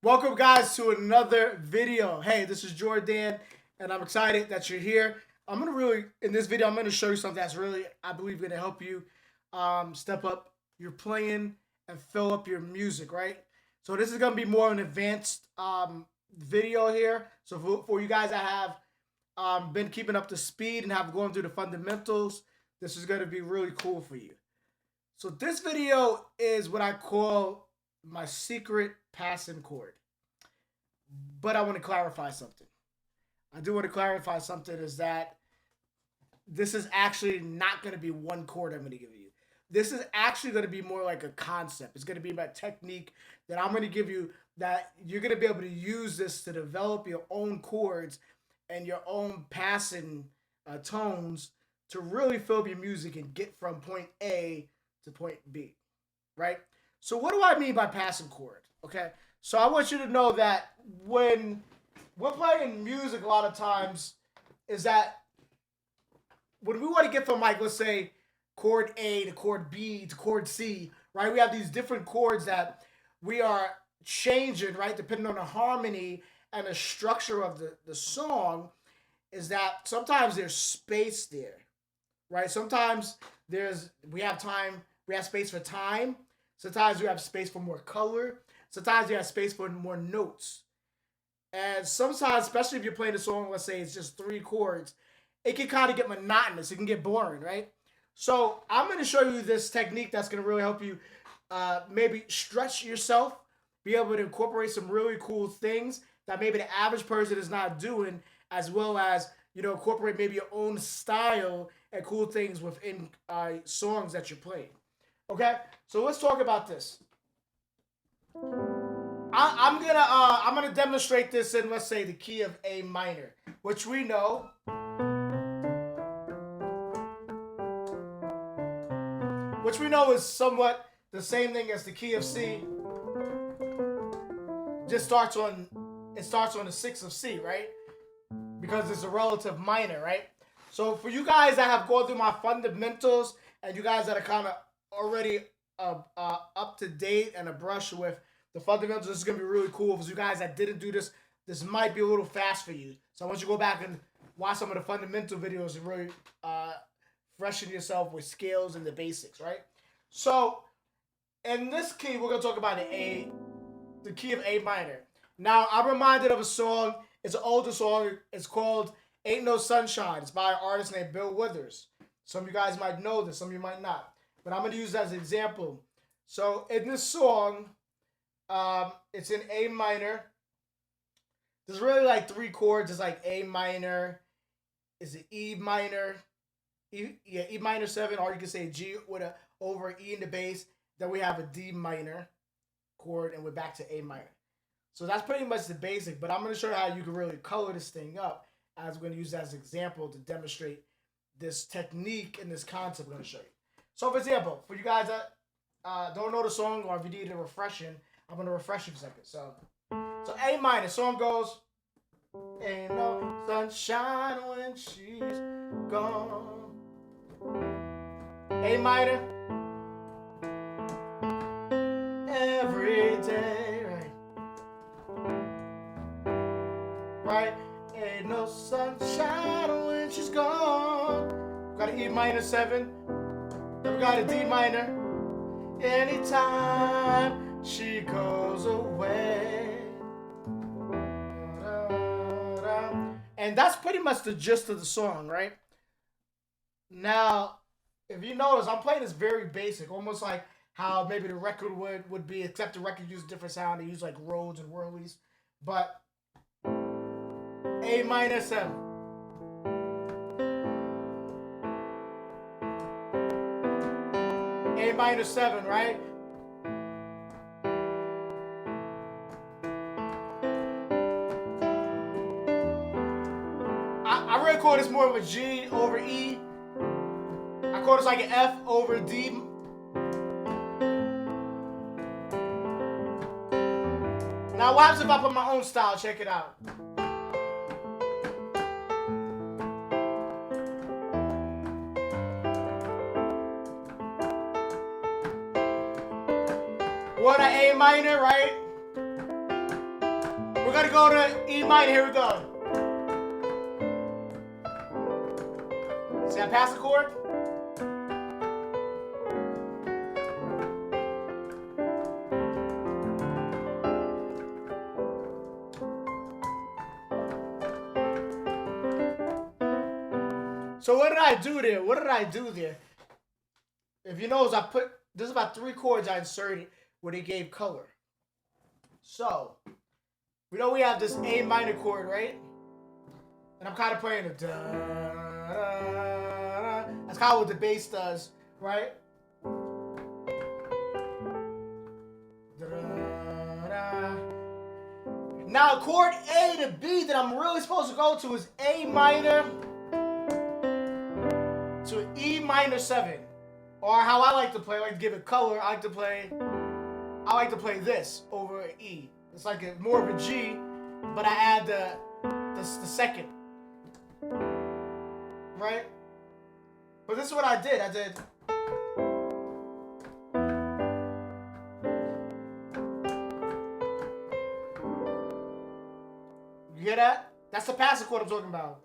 Welcome guys to another video. Hey, this is Jordan and I'm excited that you're here. In this video, I'm gonna show you something that's really, I believe, gonna help you step up your playing and fill up your music, right? So this is gonna be more of an advanced video here. So for you guys that have been keeping up to speed and have gone through the fundamentals, this is gonna be really cool for you. So this video is what I call my secret passing chord. But I want to clarify something. I do want to clarify something is that this is actually not going to be one chord I'm going to give you. This is actually going to be more like a concept. It's going to be my technique that I'm going to give you that you're going to be able to use this to develop your own chords and your own passing tones to really fill up your music and get from point A to point B, right? So what do I mean by passing chord? Okay, so I want you to know that when we're playing music, a lot of times is that when we want to get from, like, let's say chord A to chord B to chord C, right? We have these different chords that we are changing, right? Depending on the harmony and the structure of the song, is that sometimes there's space there, right? Sometimes we have space for time. Sometimes we have space for more color. Sometimes you have space for more notes. And sometimes, especially if you're playing a song, let's say it's just 3 chords, it can kind of get monotonous. It can get boring, right? So I'm going to show you this technique that's going to really help you maybe stretch yourself, be able to incorporate some really cool things that maybe the average person is not doing, as well as, incorporate maybe your own style and cool things within songs that you're playing. Okay, so let's talk about this. I'm gonna demonstrate this in, let's say, the key of A minor, which we know is somewhat the same thing as the key of C. It starts on the 6th of C, right? Because it's a relative minor, right? So for you guys that have gone through my fundamentals and you guys that are kind of already up to date and abreast with the fundamentals, this is going to be really cool. For you guys that didn't do this, this might be a little fast for you. So I want you to go back and watch some of the fundamental videos and really freshen yourself with scales and the basics, right? So in this key, we're going to talk about the key of A minor. Now, I'm reminded of a song. It's an older song. It's called Ain't No Sunshine. It's by an artist named Bill Withers. Some of you guys might know this. Some of you might not. But I'm going to use that as an example. So in this song, it's in A minor. There's really like 3 chords. It's like A minor. It's an E minor. E minor 7, or you can say G with a over E in the bass. Then we have a D minor chord, and we're back to A minor. So that's pretty much the basic, but I'm going to show you how you can really color this thing up, as we're going to use that as an example to demonstrate this technique and this concept I'm going to show you. So, for example, for you guys that don't know the song, or if you need a refreshing, I'm going to refresh you for a second. So A minor, song goes, ain't no sunshine when she's gone. A minor, every day, right? Ain't no sunshine when she's gone. Got an E minor 7. Then we got a D minor. Anytime she goes away. And that's pretty much the gist of the song, right? Now, if you notice, I'm playing this very basic, almost like how maybe the record would be, except the record uses a different sound. They use like Rhodes and whirlies. But A minor 7. A minor 7, right? I really call this more of a G over E. I call this like an F over D. Now what happens if I put my own style? Check it out. What an A minor, right? gonna go to E minor. Here we go. See, I pass the chord. So what did I do there? What did I do there? If you notice, there's about 3 chords I inserted where they gave color. So, we know we have this A minor chord, right? And I'm kind of playing a da, da, da. That's kind of what the bass does, right? Da, da, da. Now, chord A to B that I'm really supposed to go to is A minor to E minor 7. Or how I like to play, I like to give it color, I like to play this over E. It's like more of a G, but I add the second. Right? But this is what I did. You hear that? That's the passive chord I'm talking about.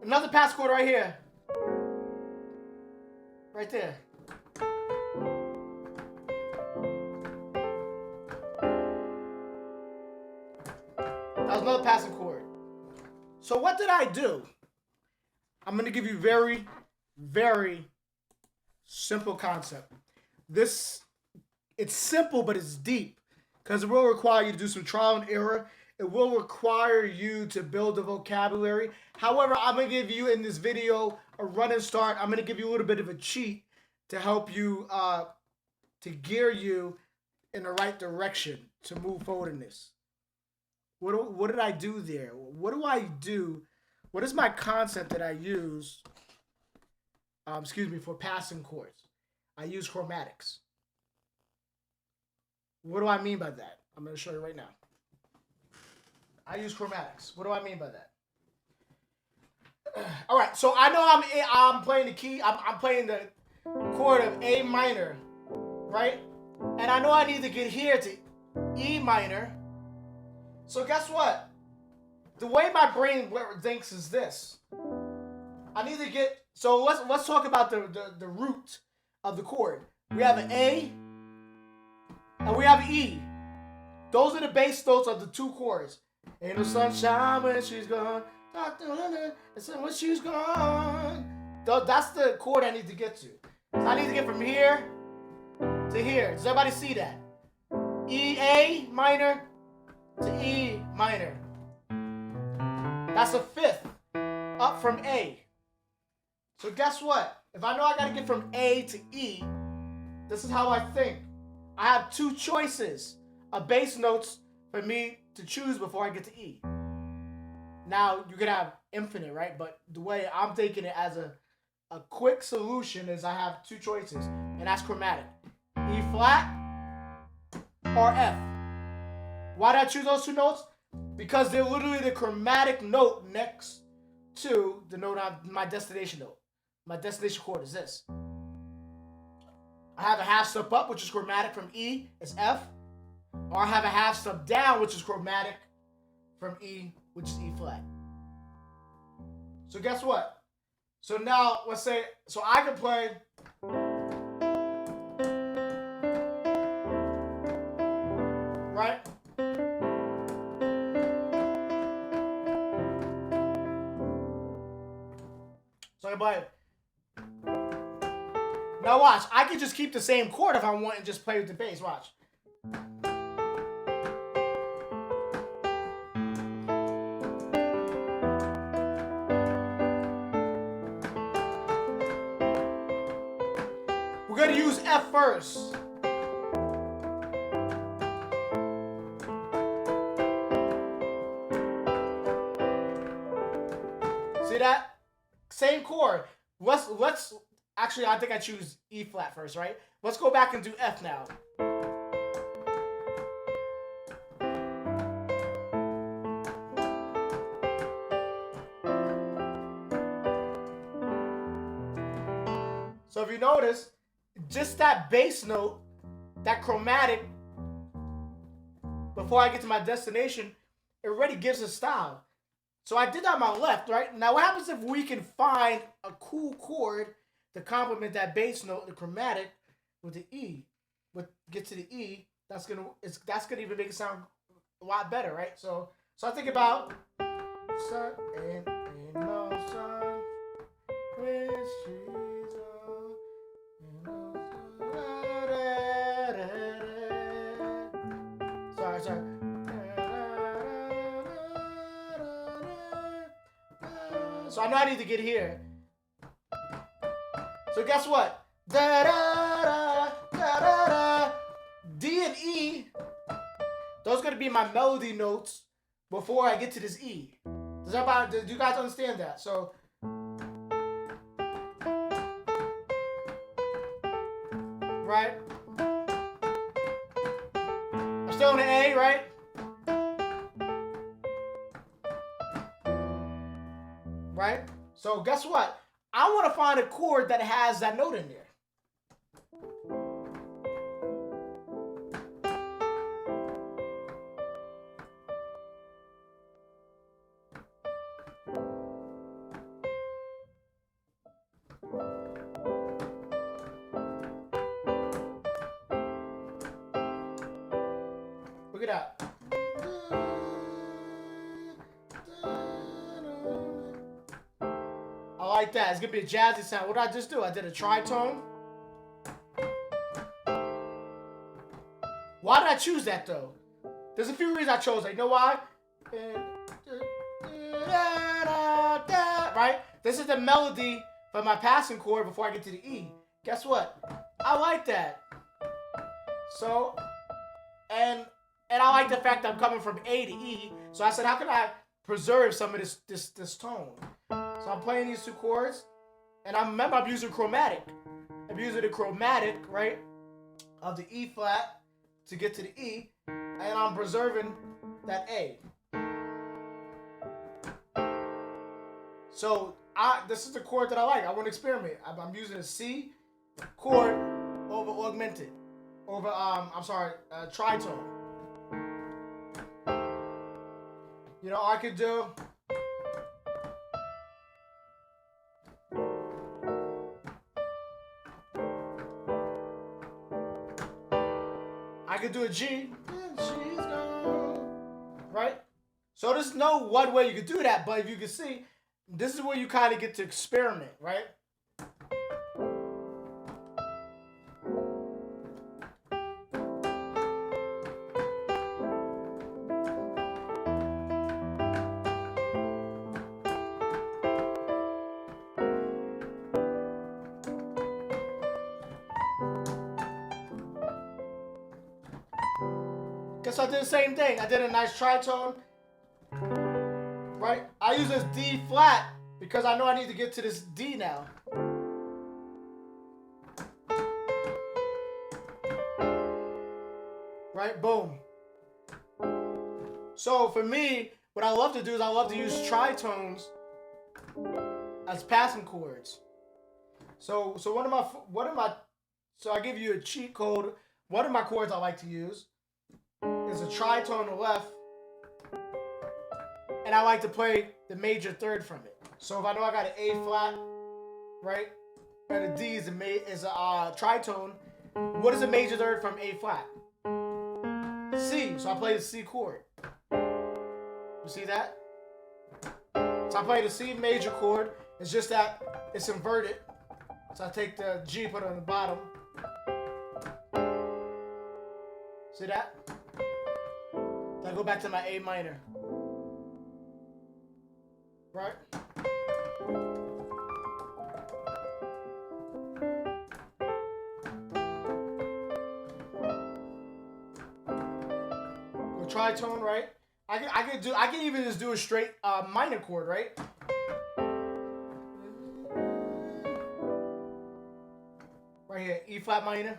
Another passive chord right here. Right there. That was another passive chord. So what did I do? I'm going to give you very, very simple concept. It's simple, but it's deep. Because it will require you to do some trial and error. It will require you to build a vocabulary. However, I'm going to give you in this video a running start. I'm going to give you a little bit of a cheat to help you, to gear you in the right direction to move forward in this. What did I do there? What do I do? What is my concept that I use, for passing chords? I use chromatics. What do I mean by that? I'm going to show you right now. I use chromatics. What do I mean by that? All right, so I know I'm playing the key. I'm playing the chord of A minor, right? And I know I need to get here to E minor. So guess what? The way my brain thinks is this. I need to get. So let's talk about the root of the chord. We have an A and we have an E. Those are the bass notes of the 2 chords. Ain't no sunshine when she's gone. When she's gone. That's the chord I need to get to. So I need to get from here to here. Does everybody see that? E, A minor to E minor. That's a 5th up from A. So guess what? If I know I gotta get from A to E, this is how I think. I have 2 choices of bass notes for me to choose before I get to E. Now, you could have infinite, right? But the way I'm taking it as a quick solution is I have 2 choices, and that's chromatic. E flat or F. Why did I choose those 2 notes? Because they're literally the chromatic note next to the note on my destination note. My destination chord is this. I have a half step up, which is chromatic from E, it's F. Or I have a half step down, which is chromatic from E, which is E flat. So guess what? So now, let's say, so I can play. Right? So I can play. Now watch, I can just keep the same chord if I want and just play with the bass. Watch. We're going to use F first. See that? Same chord. Let's actually, I think I choose E flat first, right? Let's go back and do F now. So if you notice, just that bass note, that chromatic, before I get to my destination, it already gives a style. So I did that on my left, right? Now what happens if we can find a cool chord to complement that bass note, the chromatic, with the E? Get to the E, that's gonna even make it sound a lot better, right? So I think about sun and no sun with Jesus. Sorry. So I know I need to get here. So guess what? Da da da da da da. D and E. Those are gonna be my melody notes before I get to this E. Do you guys understand that? So right? I'm still on the A, right? Right? So guess what? I want to find a chord that has that note in there. Look at that. I like that. It's going to be a jazzy sound. What did I just do? I did a tritone. Why did I choose that, though? There's a few reasons I chose that. You know why? Right? This is the melody for my passing chord before I get to the E. Guess what? I like that. So, and I like the fact that I'm coming from A to E. So I said, how can I preserve some of this tone? So I'm playing these two chords, and I'm using chromatic. I'm using the chromatic, right, of the E flat to get to the E, and I'm preserving that A. So this is the chord that I like. I want to experiment. I'm using a C chord over augmented, over tritone. You know, I could do. I could do a G. She's gone. Right? So there's no one way you could do that, but if you can see, this is where you kind of get to experiment, right? Guess I did the same thing. I did a nice tritone. Right? I use this D flat because I know I need to get to this D now. Right? Boom. So for me, what I love to do is I love to use tritones as passing chords. So I give you a cheat code. One of my chords I like to use is a tritone on the left, and I like to play the major third from it. So if I know I got an A flat, right, and a D is a tritone, what is a major third from A flat? C. So I play the C chord. You see that? So I play the C major chord. It's just that it's inverted. So I take the G, put it on the bottom. See that? Then I go back to my A minor. Right? Go tritone, right? I can even just do a straight minor chord, right? Right here, E flat minor.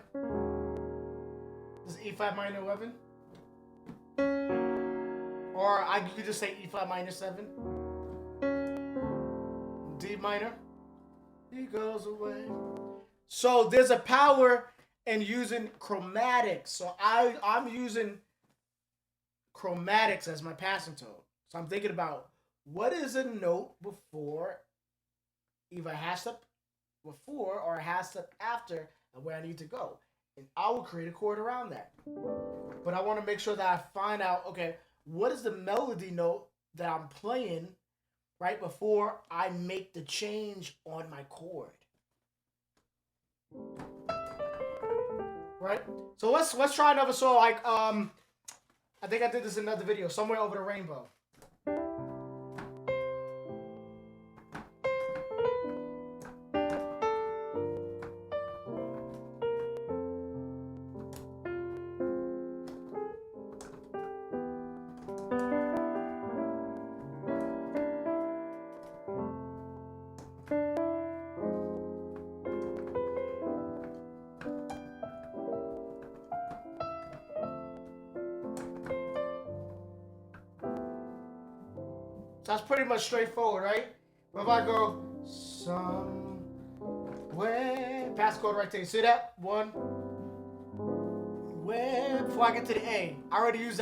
This is E flat minor 11. Or you could just say E flat minor 7. D minor. He goes away. So there's a power in using chromatic. So I'm using chromatics as my passing tone. So I'm thinking about what is a note before, either a half step before or a half step after and where I need to go. And I will create a chord around that. But I want to make sure that I find out, okay, what is the melody note that I'm playing right before I make the change on my chord. Right? So let's try another song like I think I did this in another video, Somewhere Over the Rainbow. So that's pretty much straightforward, right? But if I go somewhere, pass chord right there. See that? One. Where before I get to the A, I already used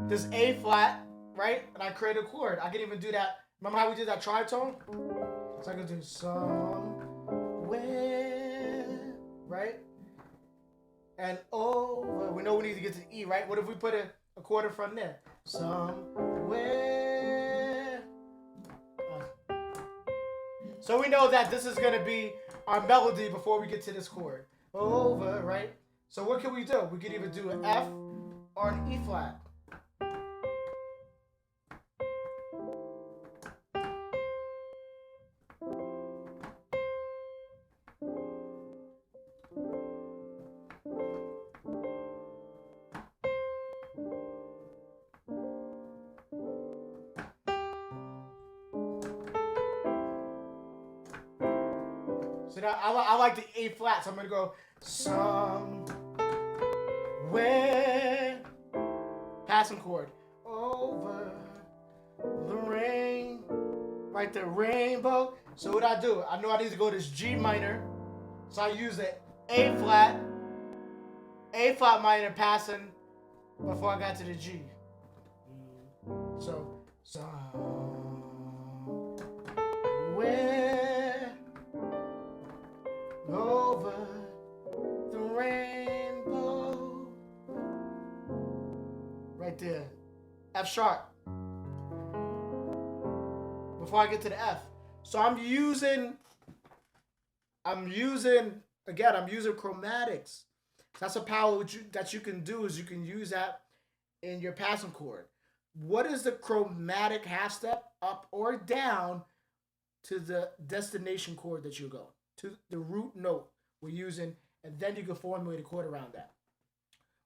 this A flat, right? And I create a chord. I can even do that. Remember how we did that tritone? So I can do somewhere, right? And over. We know we need to get to the E, right? What if we put a chord in front there? Somewhere. So we know that this is going to be our melody before we get to this chord. Over, right? So what can we do? We could either do an F or an E flat. So now I like the A flat, so I'm going to go somewhere, passing chord, over the rain, right there, rainbow. So what I do, I know I need to go to this G minor, so I use the A flat minor passing before I got to the G. So, somewhere over the rainbow. Right there. F sharp. Before I get to the F. So I'm using chromatics. That's a power that you can do, is you can use that in your passing chord. What is the chromatic half step, up or down, to the destination chord that you go? To the root note we're using, and then you can formulate a chord around that,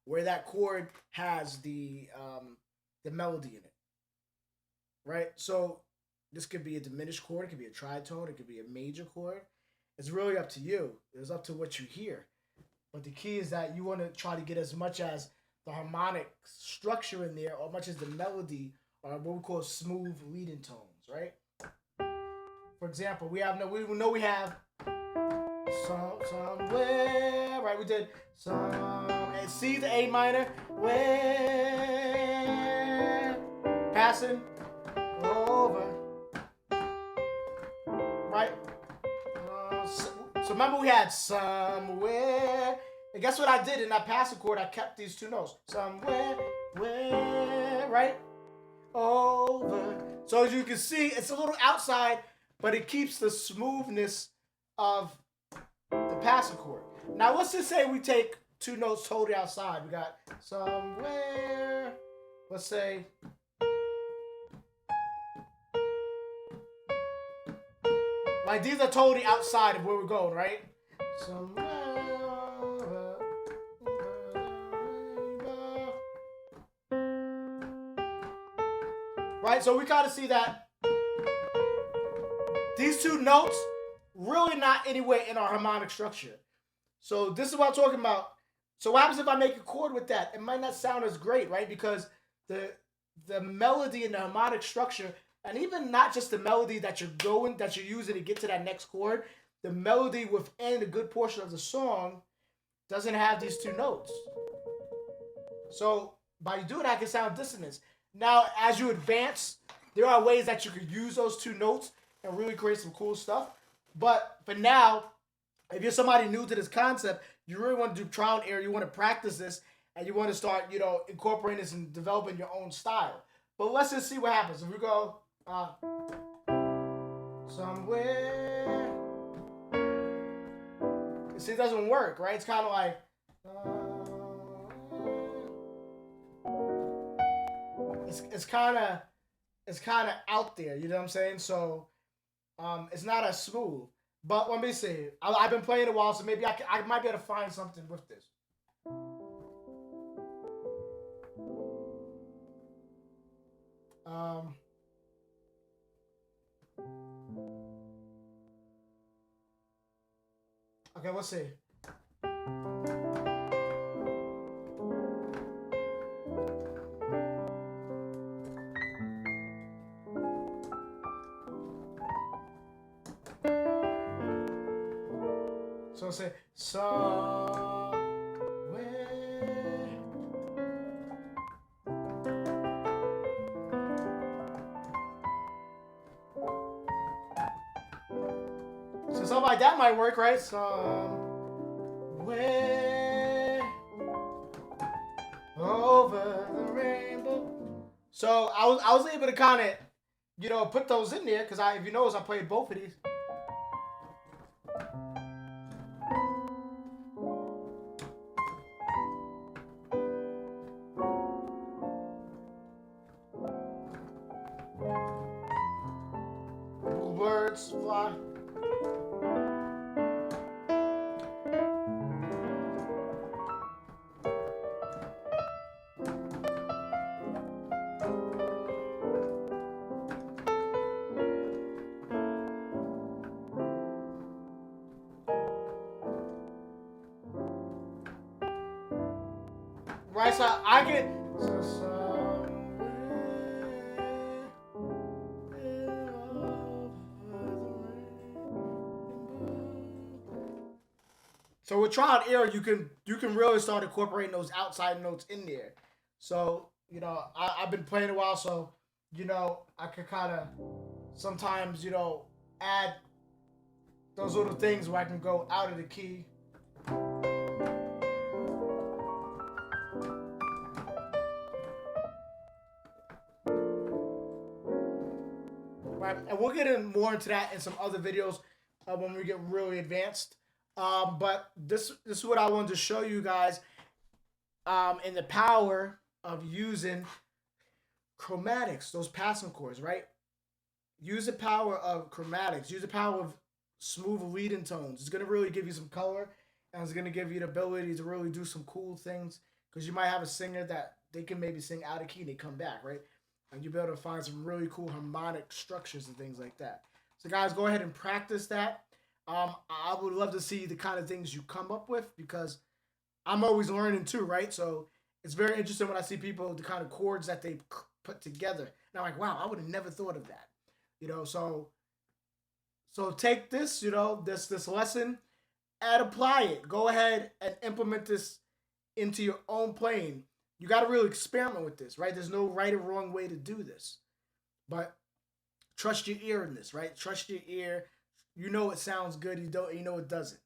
where that chord has the melody in it, right? So this could be a diminished chord, it could be a tritone, it could be a major chord. It's really up to you. It's up to what you hear. But the key is that you want to try to get as much as the harmonic structure in there, or much as the melody, or what we call smooth leading tones, right? For example, we know we have somewhere, right? We did some, and C to A minor, where, passing over, right? So remember we had somewhere, and guess what I did in that passing chord? I kept these two notes, somewhere, where, right? Over. So as you can see, it's a little outside, but it keeps the smoothness of the passing chord. Now let's just say we take two notes totally outside. We got somewhere, let's say, like these are totally outside of where we're going, right? Somewhere, right? So we gotta see that these two notes really not anywhere in our harmonic structure. So this is what I'm talking about. So what happens if I make a chord with that? It might not sound as great, right? Because the melody and the harmonic structure, and even not just the melody that you're using to get to that next chord, the melody within a good portion of the song doesn't have these two notes. So by doing that, it can sound dissonance. Now, as you advance, there are ways that you could use those two notes and really create some cool stuff. But for now, if you're somebody new to this concept, you really want to do trial and error. You want to practice this, and you want to start, incorporating this and developing your own style. But let's just see what happens. If we go somewhere, see, it doesn't work, right? It's kind of like. It's kind of out there, you know what I'm saying? So it's not as smooth. But let me see. I've been playing a while, so maybe I might be able to find something with this. Okay, let's see. So say somewhere. So something like that might work, right? Somewhere over the rainbow. So I was able to kind of, put those in there because if you notice, I played both of these. Birds fly. Right, so I get So with trial and error, you can really start incorporating those outside notes in there. So I've been playing a while, so I could kind of sometimes add those little things where I can go out of the key. Right, and we'll get more into that in some other videos when we get really advanced. But this is what I wanted to show you guys in the power of using chromatics, those passing chords, right? Use the power of chromatics. Use the power of smooth leading tones. It's going to really give you some color, and it's going to give you the ability to really do some cool things, because you might have a singer that they can maybe sing out of key and they come back, right? And you'll be able to find some really cool harmonic structures and things like that. So guys, go ahead and practice that. I would love to see the kind of things you come up with, because I'm always learning too, right? So it's very interesting when I see people, the kind of chords that they put together. And I'm like, wow, I would have never thought of that. So take this, this lesson and apply it. Go ahead and implement this into your own playing. You got to really experiment with this, right? There's no right or wrong way to do this. But trust your ear in this, right? Trust your ear. You know it sounds good. You know it doesn't,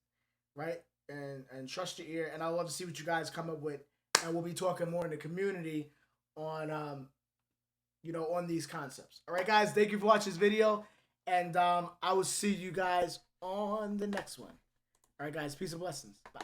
right? And trust your ear. And I love to see what you guys come up with. And we'll be talking more in the community on, on these concepts. All right, guys. Thank you for watching this video. And I will see you guys on the next one. All right, guys. Peace and blessings. Bye.